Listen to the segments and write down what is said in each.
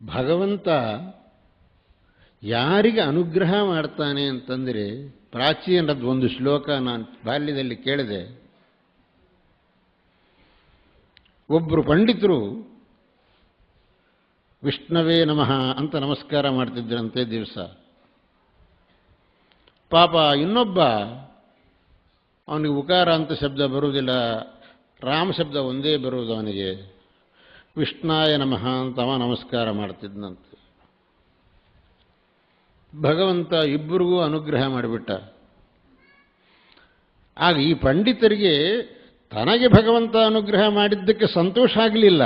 ಭಗವಂತ ಯಾರಿಗೆ ಅನುಗ್ರಹ ಮಾಡ್ತಾನೆ ಅಂತಂದರೆ, ಪ್ರಾಚೀನದ ಒಂದು ಶ್ಲೋಕ ನಾನು ಬಾಲ್ಯದಲ್ಲಿ ಕೇಳಿದೆ. ಒಬ್ಬರು ಪಂಡಿತರು ವಿಷ್ಣವೇ ನಮಃ ಅಂತ ನಮಸ್ಕಾರ ಮಾಡ್ತಿದ್ದರಂತೆ ದಿವಸ. ಪಾಪ ಇನ್ನೊಬ್ಬ, ಅವನಿಗೆ ಉಕಾರ ಅಂತ ಶಬ್ದ ಬರುವುದಿಲ್ಲ, ರಾಮ ಶಬ್ದ ಒಂದೇ ಬರುವುದು ಅವನಿಗೆ. ವಿಷ್ಣಾಯ ನಮಃ ಅಂತ ಅವ ನಮಸ್ಕಾರ ಮಾಡ್ತಿದ್ದಂತೆ. ಭಗವಂತ ಇಬ್ಬರಿಗೂ ಅನುಗ್ರಹ ಮಾಡಿಬಿಟ್ಟ. ಆಗ ಈ ಪಂಡಿತರಿಗೆ ತನಗೆ ಭಗವಂತ ಅನುಗ್ರಹ ಮಾಡಿದ್ದಕ್ಕೆ ಸಂತೋಷ ಆಗಲಿಲ್ಲ,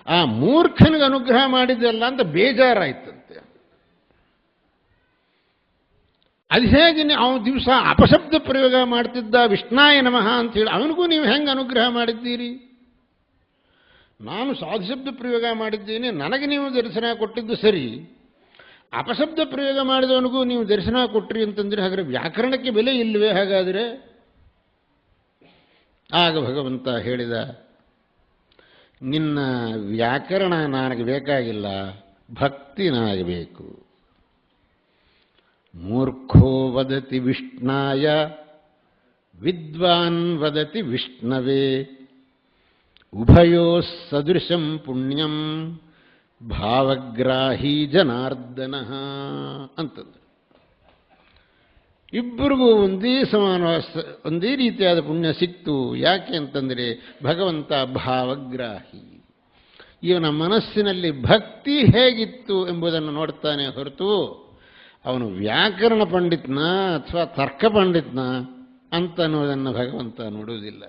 ಆ ಮೂರ್ಖನಿಗೆ ಅನುಗ್ರಹ ಮಾಡಿದ್ದಲ್ಲ ಅಂತ ಬೇಜಾರಾಯ್ತಂತೆ. ಅದು ಹೇಗೆ ಅವನು ದಿವಸ ಅಪಶಬ್ದ ಪ್ರಯೋಗ ಮಾಡ್ತಿದ್ದ ವಿಷ್ಣಾಯ ನಮಃ ಅಂತೇಳಿ, ಅವನಿಗೂ ನೀವು ಹೆಂಗೆ ಅನುಗ್ರಹ ಮಾಡಿದ್ದೀರಿ? ನಾನು ಸಾಧುಶಬ್ದ ಪ್ರಯೋಗ ಮಾಡಿದ್ದೇನೆ, ನನಗೆ ನೀವು ದರ್ಶನ ಕೊಟ್ಟಿದ್ದು ಸರಿ, ಅಪಶಬ್ದ ಪ್ರಯೋಗ ಮಾಡಿದವನಿಗೂ ನೀವು ದರ್ಶನ ಕೊಟ್ರಿ ಅಂತಂದರೆ ಹಾಗಾದರೆ ವ್ಯಾಕರಣಕ್ಕೆ ಬೆಲೆ ಇಲ್ಲವೇ? ಹಾಗಾದರೆ ಆಗ ಭಗವಂತ ಹೇಳಿದ, ನಿನ್ನ ವ್ಯಾಕರಣ ನನಗೆ ಬೇಕಾಗಿಲ್ಲ, ಭಕ್ತಿ ನನಗೆ ಬೇಕು. ಮೂರ್ಖೋ ವದತಿ ವಿಷ್ಣಾಯ, ವಿದ್ವಾನ್ ವದತಿ ವಿಷ್ಣವೇ, ಉಭಯೋ ಸದೃಶಂ ಪುಣ್ಯಂ ಭಾವಗ್ರಾಹಿ ಜನಾರ್ದನ ಅಂತಂದರು. ಇಬ್ಬರಿಗೂ ಒಂದೇ ರೀತಿಯಾದ ಪುಣ್ಯ ಸಿಕ್ತು. ಯಾಕೆ ಅಂತಂದರೆ ಭಗವಂತ ಭಾವಗ್ರಾಹಿ. ಇವನ ಮನಸ್ಸಿನಲ್ಲಿ ಭಕ್ತಿ ಹೇಗಿತ್ತು ಎಂಬುದನ್ನು ನೋಡ್ತಾನೆ ಹೊರತು ಅವನು ವ್ಯಾಕರಣ ಪಂಡಿತನ ಅಥವಾ ತರ್ಕ ಪಂಡಿತನ ಅಂತ ಅನ್ನೋದನ್ನು ಭಗವಂತ ನೋಡುವುದಿಲ್ಲ.